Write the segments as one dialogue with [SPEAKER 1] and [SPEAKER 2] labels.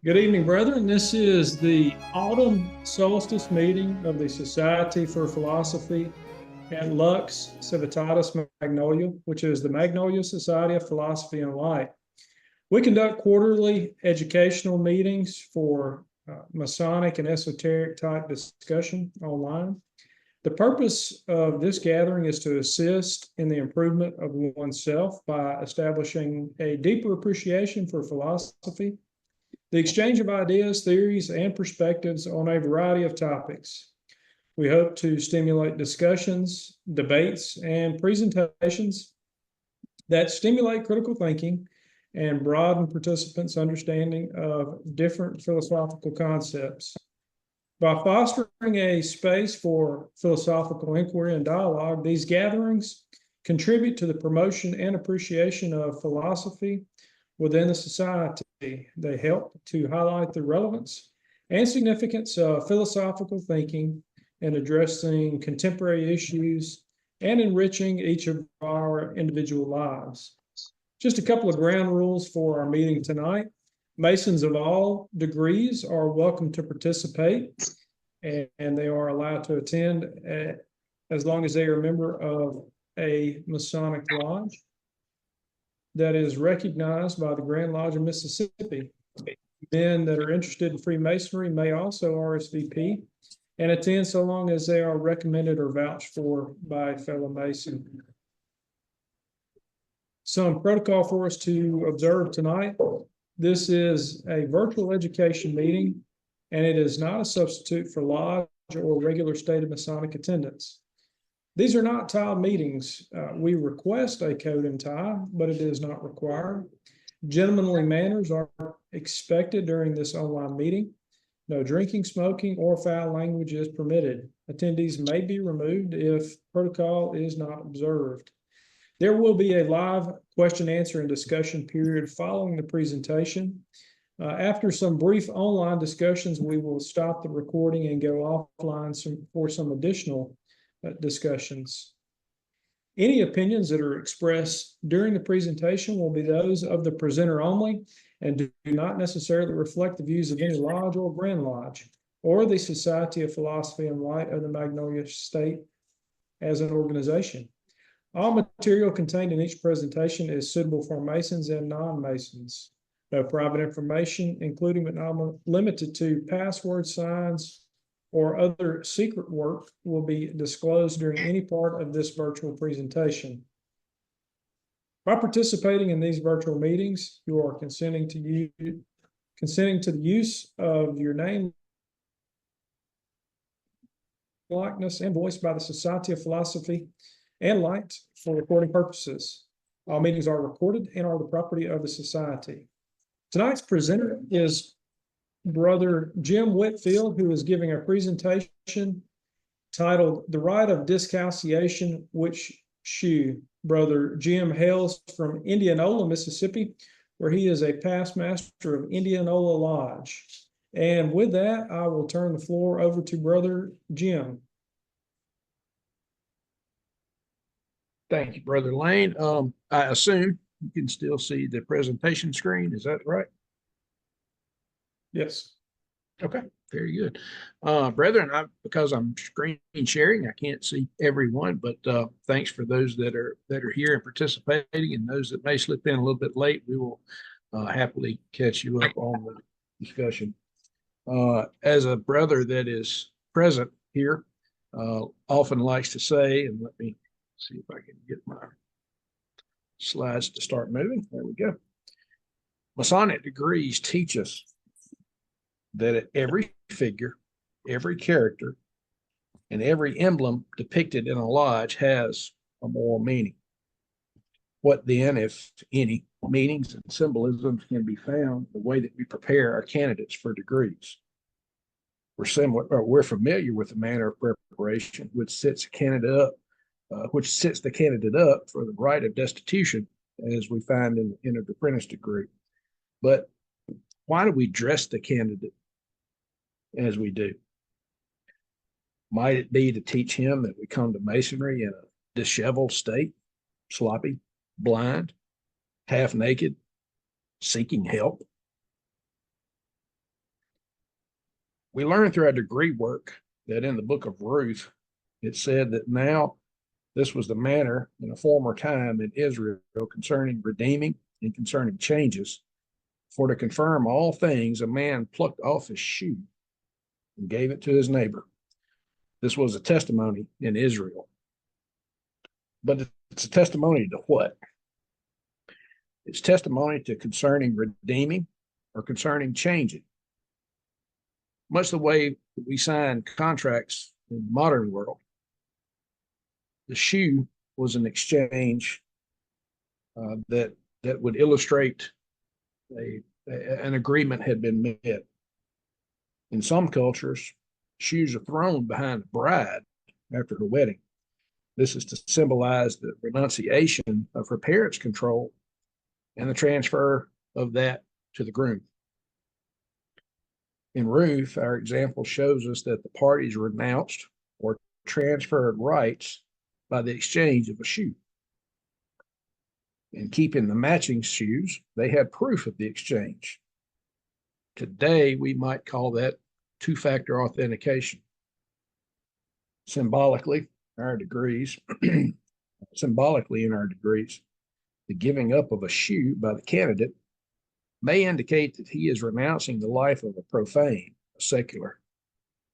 [SPEAKER 1] Good evening, brethren. This is the autumn solstice meeting of the Society for Philosophy at Lux Civitatis Magnolia, which is the Magnolia Society of Philosophy and Light. We conduct quarterly educational meetings for Masonic and esoteric type discussion online. The purpose of this gathering is to assist in the improvement of oneself by establishing a deeper appreciation for philosophy, the exchange of ideas, theories, and perspectives on a variety of topics. We hope to stimulate discussions, debates, and presentations that stimulate critical thinking and broaden participants' understanding of different philosophical concepts. By fostering a space for philosophical inquiry and dialogue, these gatherings contribute to the promotion and appreciation of philosophy within the society. They help to highlight the relevance and significance of philosophical thinking in addressing contemporary issues and enriching each of our individual lives. Just a couple of ground rules for our meeting tonight. Masons of all degrees are welcome to participate, and they are allowed to attend as long as they are a member of a Masonic lodge that is recognized by the Grand Lodge of Mississippi. Men that are interested in Freemasonry may also RSVP and attend so long as they are recommended or vouched for by a fellow Mason. Some protocol for us to observe tonight. This is a virtual education meeting, and it is not a substitute for lodge or regular stated Masonic attendance. These are not tie meetings. We request a coat and tie, but it is not required. Gentlemanly manners are expected during this online meeting. No drinking, smoking, or foul language is permitted. Attendees may be removed if protocol is not observed. There will be a live question, answer, and discussion period following the presentation. After some brief online discussions, we will stop the recording and go offline for some additional discussions. Any opinions that are expressed during the presentation will be those of the presenter only and do not necessarily reflect the views of any lodge or Grand Lodge or the Society of Philosophy and Light of the Magnolia State as an organization. All material contained in each presentation is suitable for Masons and non-Masons. No private information, including but not limited to password signs or other secret work, will be disclosed during any part of this virtual presentation. By participating in these virtual meetings, you are consenting to the use of your name, likeness, and voice by the Society of Philosophy and Light for recording purposes. All meetings are recorded and are the property of the Society. Tonight's presenter is Brother Jim Whitfield, who is giving a presentation titled The Rite of Discalceation, Which Shoe? Brother Jim hails from Indianola, Mississippi, where he is a past master of Indianola Lodge. And with that, I will turn the floor over to Brother Jim.
[SPEAKER 2] Thank you, Brother Lane. I assume you can still see the presentation screen. Is that right?
[SPEAKER 1] Yes.
[SPEAKER 2] Okay, very good. Brethren, because I'm screen sharing, I can't see everyone, but thanks for those that are here and participating, and those that may slip in a little bit late. We will happily catch you up on the discussion. As a brother that is present here, often likes to say, and let me see if I can get my slides to start moving. There we go. Masonic degrees teach us that every figure, every character, and every emblem depicted in a lodge has a moral meaning. What then, if any, meanings and symbolisms can be found the way that we prepare our candidates for degrees? We're familiar with the manner of preparation which sets the candidate up for the rite of destitution, as we find in an apprentice degree. But why do we dress the candidate as we do? Might it be to teach him that we come to Masonry in a disheveled state, sloppy, blind, half naked, seeking help? We learned through our degree work that in the book of Ruth, it said that now this was the manner in a former time in Israel concerning redeeming and concerning changes. For to confirm all things, a man plucked off his shoe and gave it to his neighbor. This was a testimony in Israel. But it's a testimony to what? It's testimony to concerning redeeming or concerning changing. Much the way we sign contracts in the modern world, the shoe was an exchange that would illustrate an agreement had been met. In some cultures, shoes are thrown behind the bride after her wedding. This is to symbolize the renunciation of her parents' control and the transfer of that to the groom. In Ruth, our example shows us that the parties renounced or transferred rights by the exchange of a shoe. In keeping the matching shoes, they had proof of the exchange. Today, we might call that two-factor authentication. Symbolically, in our degrees, the giving up of a shoe by the candidate may indicate that he is renouncing the life of a profane, a secular,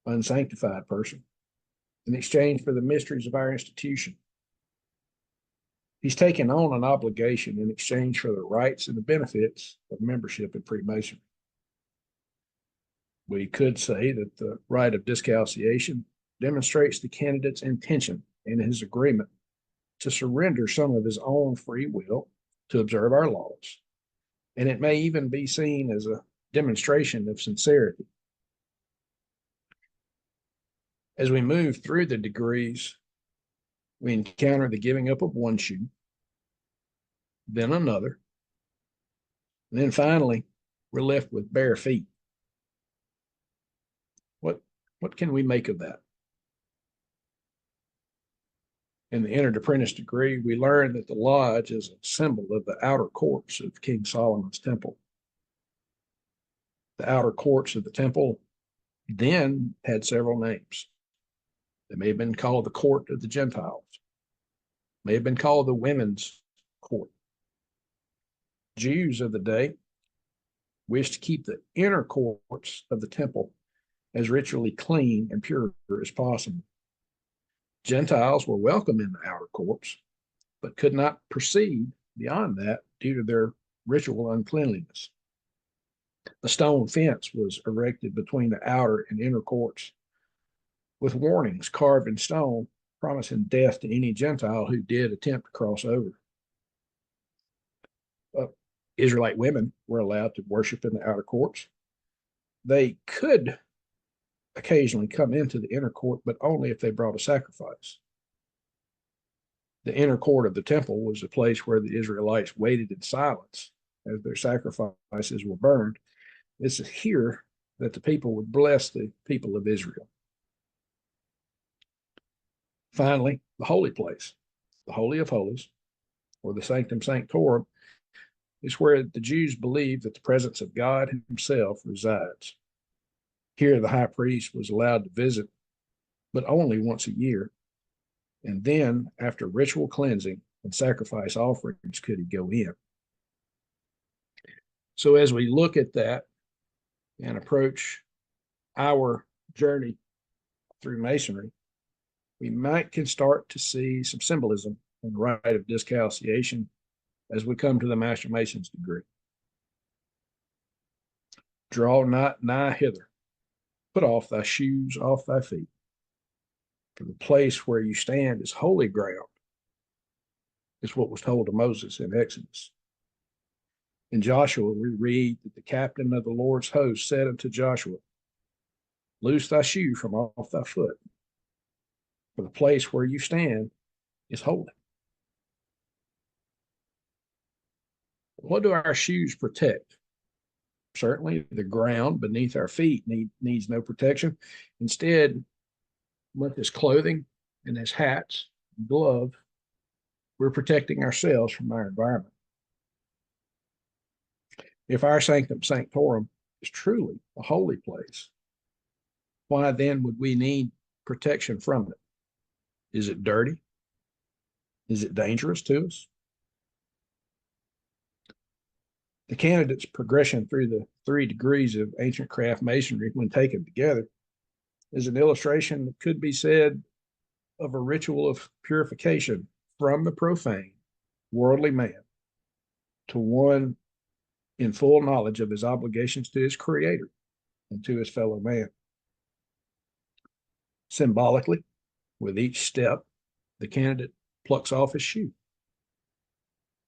[SPEAKER 2] unsanctified person in exchange for the mysteries of our institution. He's taken on an obligation in exchange for the rights and the benefits of membership in Freemasonry. We could say that the rite of discalceation demonstrates the candidate's intention and his agreement to surrender some of his own free will to observe our laws. And it may even be seen as a demonstration of sincerity. As we move through the degrees, we encounter the giving up of one shoe, then another, and then finally, we're left with bare feet. What can we make of that? In the entered apprentice degree, we learn that the lodge is a symbol of the outer courts of King Solomon's temple. The outer courts of the temple then had several names. They may have been called the court of the Gentiles, may have been called the women's court. Jews of the day wished to keep the inner courts of the temple as ritually clean and pure as possible. Gentiles were welcome in the outer courts, but could not proceed beyond that due to their ritual uncleanliness. A stone fence was erected between the outer and inner courts, with warnings carved in stone promising death to any Gentile who did attempt to cross over. Israelite women were allowed to worship in the outer courts. They could occasionally come into the inner court, but only if they brought a sacrifice. The inner court of the temple was a place where the Israelites waited in silence as their sacrifices were burned. It's here that the people would bless the people of Israel. Finally, the holy place, the Holy of Holies, or the Sanctum Sanctorum, is where the Jews believed that the presence of God himself resides. Here, the high priest was allowed to visit, but only once a year. And then, after ritual cleansing and sacrifice offerings, could he go in. So as we look at that and approach our journey through Masonry, we can start to see some symbolism in the rite of discalceation as we come to the Master Mason's degree. Draw not nigh hither. Put off thy shoes off thy feet. For the place where you stand is holy ground, is what was told to Moses in Exodus. In Joshua, we read that the captain of the Lord's host said unto Joshua, loose thy shoe from off thy foot, for the place where you stand is holy. What do our shoes protect? Certainly, the ground beneath our feet needs no protection. Instead, with this clothing and this hats, and glove, we're protecting ourselves from our environment. If our Sanctum Sanctorum is truly a holy place, why then would we need protection from it? Is it dirty? Is it dangerous to us? The candidate's progression through the 3 degrees of ancient craft masonry, when taken together, is an illustration that could be said of a ritual of purification from the profane, worldly man to one in full knowledge of his obligations to his creator and to his fellow man. Symbolically, with each step, the candidate plucks off his shoe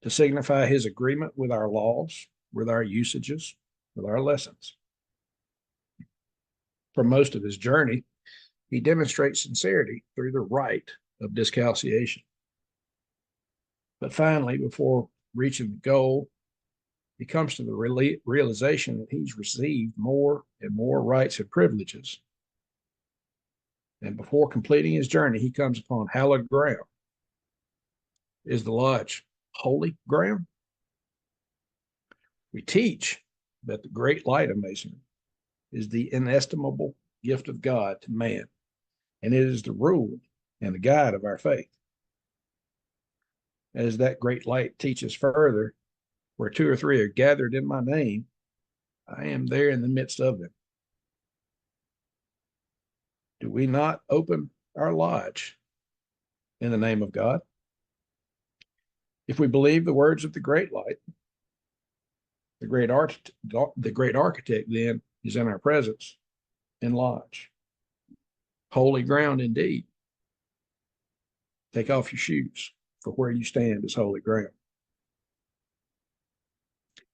[SPEAKER 2] to signify his agreement with our laws, with our usages, with our lessons. For most of his journey, he demonstrates sincerity through the rite of discalceation. But finally, before reaching the goal, he comes to the realization that he's received more and more rights and privileges. And before completing his journey, he comes upon hallowed ground. Is the lodge holy ground? We teach that the great light of masonry is the inestimable gift of God to man, and it is the rule and the guide of our faith. As that great light teaches further, where 2 or 3 are gathered in my name, I am there in the midst of them. Do we not open our lodge in the name of God? If we believe the words of the great light, the great architect then is in our presence in lodge. Holy ground indeed. Take off your shoes, for where you stand is holy ground.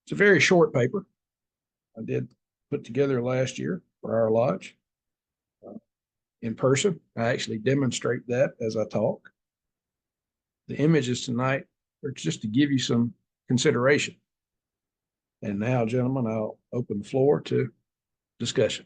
[SPEAKER 2] It's a very short paper I did put together last year for our lodge. In person, I actually demonstrate that as I talk. The images tonight are just to give you some consideration. And now, gentlemen, I'll open the floor to discussion.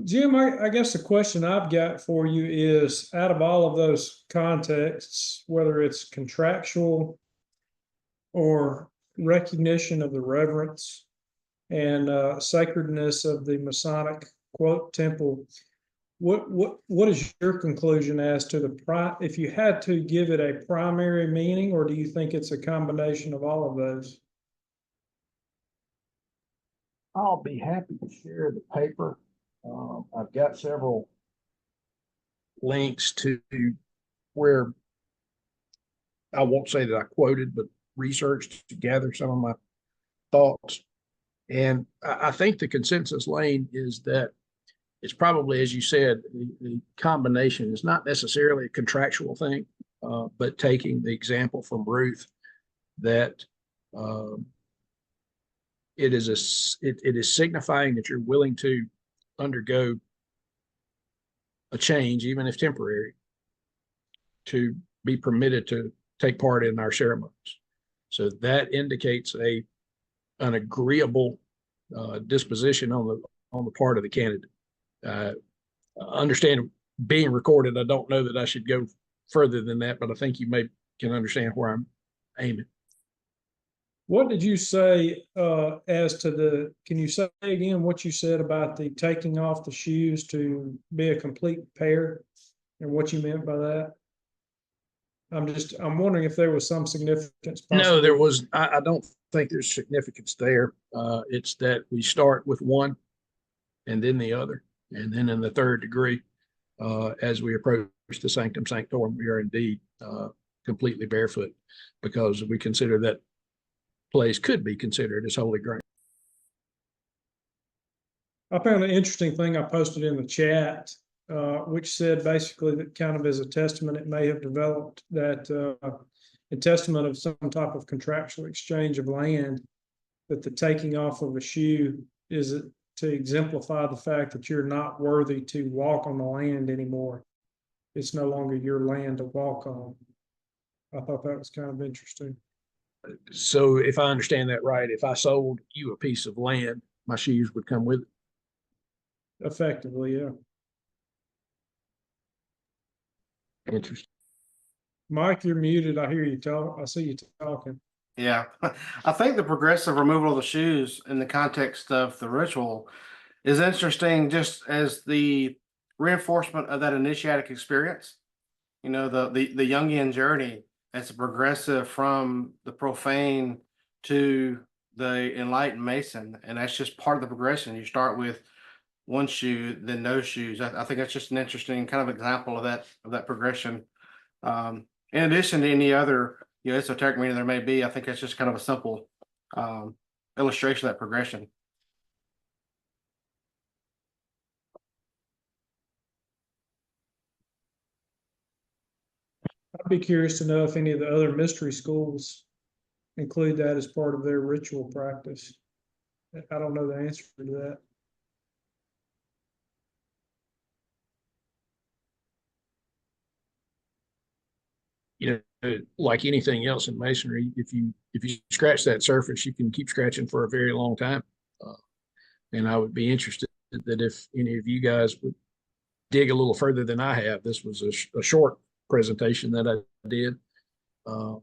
[SPEAKER 1] Jim, I guess the question I've got for you is, out of all of those contexts, whether it's contractual or recognition of the reverence and sacredness of the Masonic quote temple, what is your conclusion as to if you had to give it a primary meaning, or do you think it's a combination of all of those?
[SPEAKER 2] I'll be happy to share the paper. I've got several links to where I won't say that I quoted, but researched to gather some of my thoughts. And I think the consensus lane is that it's probably, as you said, the combination is not necessarily a contractual thing, but taking the example from Ruth that it is signifying that you're willing to undergo a change, even if temporary, to be permitted to take part in our ceremonies. So that indicates an agreeable disposition on the part of the candidate. Understand being recorded, I don't know that I should go further than that, but I think you can understand where I'm aiming.
[SPEAKER 1] What did you say can you say again what you said about the taking off the shoes to be a complete pair, and what you meant by that? I'm wondering if there was some significance.
[SPEAKER 2] No, there was, I don't think there's significance there. It's that we start with one and then the other, and then in the 3rd degree, as we approach the sanctum sanctorum, we are indeed completely barefoot, because we consider that place could be considered as holy ground.
[SPEAKER 1] I found an interesting thing I posted in the chat, which said basically that, kind of as a testament, it may have developed that a testament of some type of contractual exchange of land, that the taking off of a shoe is to exemplify the fact that you're not worthy to walk on the land anymore. It's no longer your land to walk on. I thought that was kind of interesting.
[SPEAKER 2] So if I understand that right, if I sold you a piece of land, my shoes would come with it?
[SPEAKER 1] Effectively, yeah.
[SPEAKER 2] Interesting.
[SPEAKER 1] Mike, you're muted. I hear you talk. I see you talking.
[SPEAKER 3] Yeah, I think the progressive removal of the shoes in the context of the ritual is interesting, just as the reinforcement of that initiatic experience. You know, the Jungian journey as a progressive from the profane to the enlightened Mason, and that's just part of the progression. You start with one shoe, then no shoes. I think that's just an interesting kind of example of that progression. In addition to any other esoteric meaning there may be, I think that's just kind of a simple um, illustration of that progression.
[SPEAKER 1] I'd be curious to know if any of the other mystery schools include that as part of their ritual practice. I don't know the answer to that.
[SPEAKER 2] You know, like anything else in masonry, if you scratch that surface, you can keep scratching for a very long time. Uh, and I would be interested that if any of you guys would dig a little further than I have. This was a short presentation that I did. Um,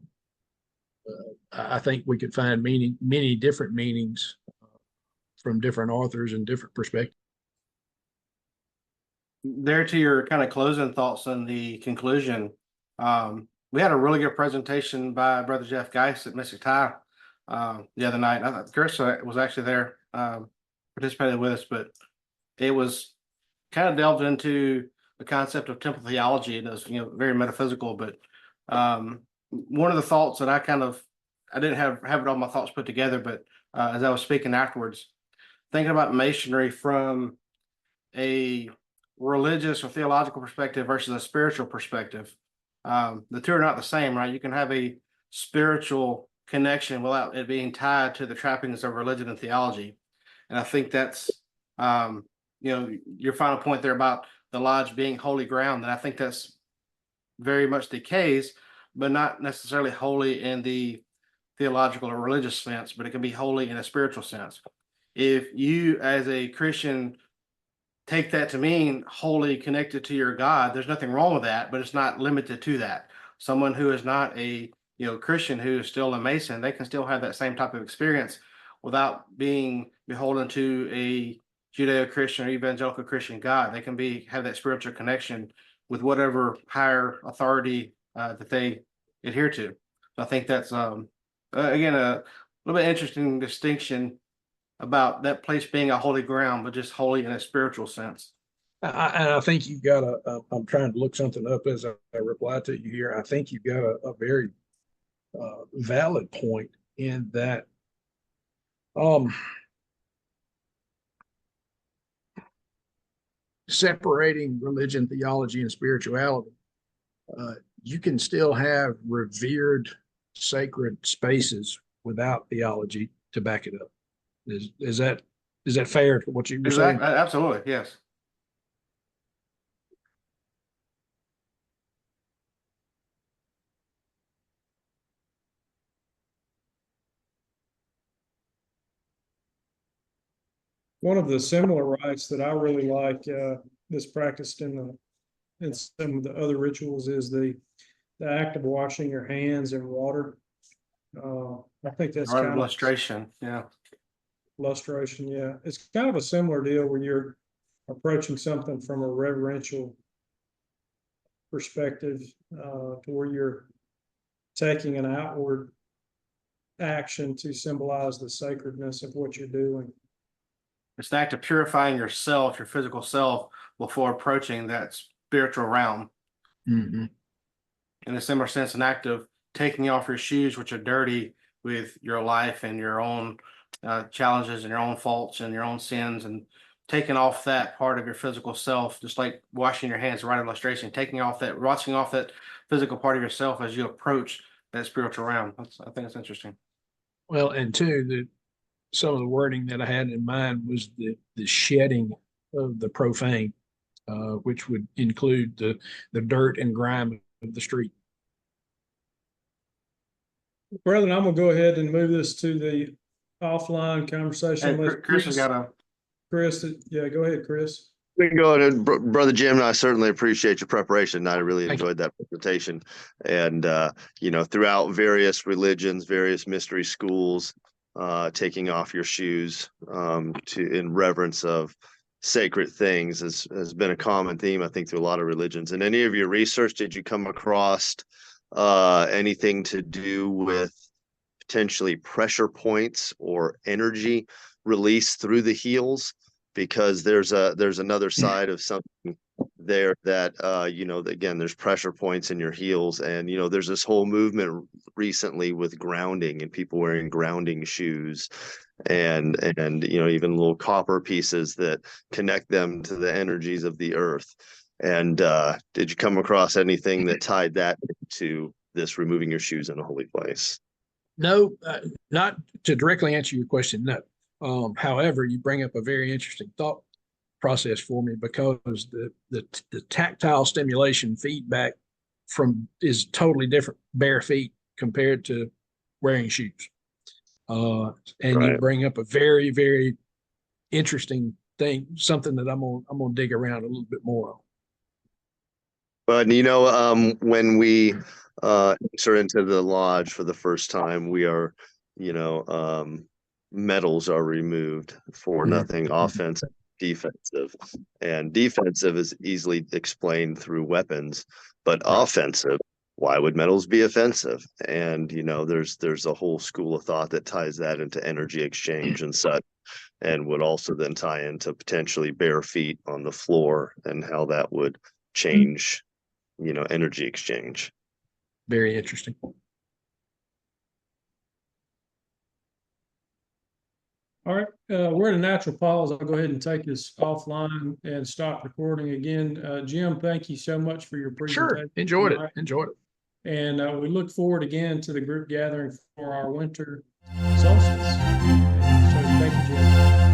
[SPEAKER 2] I think we could find many different meanings from different authors and different perspectives.
[SPEAKER 3] There to your kind of closing thoughts on the conclusion. We had a really good presentation by Brother Jeff Geist at Mystic Tie the other night. Chris was actually there, participated with us, but it was kind of delved into the concept of temple theology, and it was very metaphysical. But one of the thoughts that I didn't have all my thoughts put together, but as I was speaking afterwards, thinking about masonry from a religious or theological perspective versus a spiritual perspective. The two are not the same, right? You can have a spiritual connection without it being tied to the trappings of religion and theology. And I think that's, your final point there about the lodge being holy ground. And I think that's very much the case, but not necessarily holy in the theological or religious sense, but it can be holy in a spiritual sense. If you, as a Christian, take that to mean wholly connected to your God, there's nothing wrong with that, but it's not limited to that. Someone who is not a Christian, who is still a Mason, they can still have that same type of experience without being beholden to a Judeo-Christian or evangelical Christian God. They can have that spiritual connection with whatever higher authority that they adhere to. So I think that's again a little bit interesting distinction about that place being a holy ground, but just holy in a spiritual sense.
[SPEAKER 2] And I think you've got I'm trying to look something up as I reply to you here. I think you've got a very valid point in that. Separating religion, theology, and spirituality, you can still have revered sacred spaces without theology to back it up. Is that fair to what you were saying?
[SPEAKER 3] Absolutely, yes.
[SPEAKER 1] One of the similar rites that I really like that's practiced in some of the other rituals is the act of washing your hands in water. I think that's kind of
[SPEAKER 3] Illustration, yeah.
[SPEAKER 1] lustration. Yeah, it's kind of a similar deal where you're approaching something from a reverential perspective, to where you're taking an outward action to symbolize the sacredness of what you're doing.
[SPEAKER 3] It's an act of purifying yourself, your physical self, before approaching that spiritual realm.
[SPEAKER 2] Mm-hmm.
[SPEAKER 3] In a similar sense, an act of taking off your shoes, which are dirty with your life and your own challenges and your own faults and your own sins, and taking off that part of your physical self, just like washing your hands, right illustration, washing off that physical part of yourself as you approach that spiritual realm. I think it's interesting.
[SPEAKER 2] Well, and two, some of the wording that I had in mind was the shedding of the profane, which would include the dirt and grime of the street.
[SPEAKER 1] Brethren, I'm gonna go ahead and move this to the offline conversation.
[SPEAKER 3] Hey, Chris has got a.
[SPEAKER 1] Chris, yeah, go ahead, Chris.
[SPEAKER 4] Go ahead, Brother Jim. I certainly appreciate your preparation. I really
[SPEAKER 2] Thank you.
[SPEAKER 4] enjoyed that presentation. And, throughout various religions, various mystery schools, taking off your shoes in reverence of sacred things has been a common theme, I think, through a lot of religions. In any of your research, did you come across anything to do with potentially pressure points or energy release through the heels? Because there's another side of something there that again, there's pressure points in your heels, and there's this whole movement recently with grounding and people wearing grounding shoes and even little copper pieces that connect them to the energies of the earth. And did you come across anything that tied that to this removing your shoes in a holy place?
[SPEAKER 2] No, not to directly answer your question. No. However, you bring up a very interesting thought process for me, because the tactile stimulation feedback is totally different bare feet compared to wearing shoes. And
[SPEAKER 4] Right.
[SPEAKER 2] you bring up a very, very interesting thing, something that I'm gonna dig around a little bit more on.
[SPEAKER 4] But when we enter into the lodge for the first time, we are, medals are removed for nothing offensive, defensive. And defensive is easily explained through weapons, but offensive, why would medals be offensive? And there's a whole school of thought that ties that into energy exchange and such, and would also then tie into potentially bare feet on the floor and how that would change energy exchange.
[SPEAKER 2] Very interesting.
[SPEAKER 1] All right, we're in a natural pause. I'll go ahead and take this offline and stop recording again. Jim, thank you so much for your presentation.
[SPEAKER 2] Sure. Enjoyed it.
[SPEAKER 1] tonight.
[SPEAKER 2] Enjoyed it.
[SPEAKER 1] And we look forward again to the group gathering for our winter solstice. So thank you, Jim.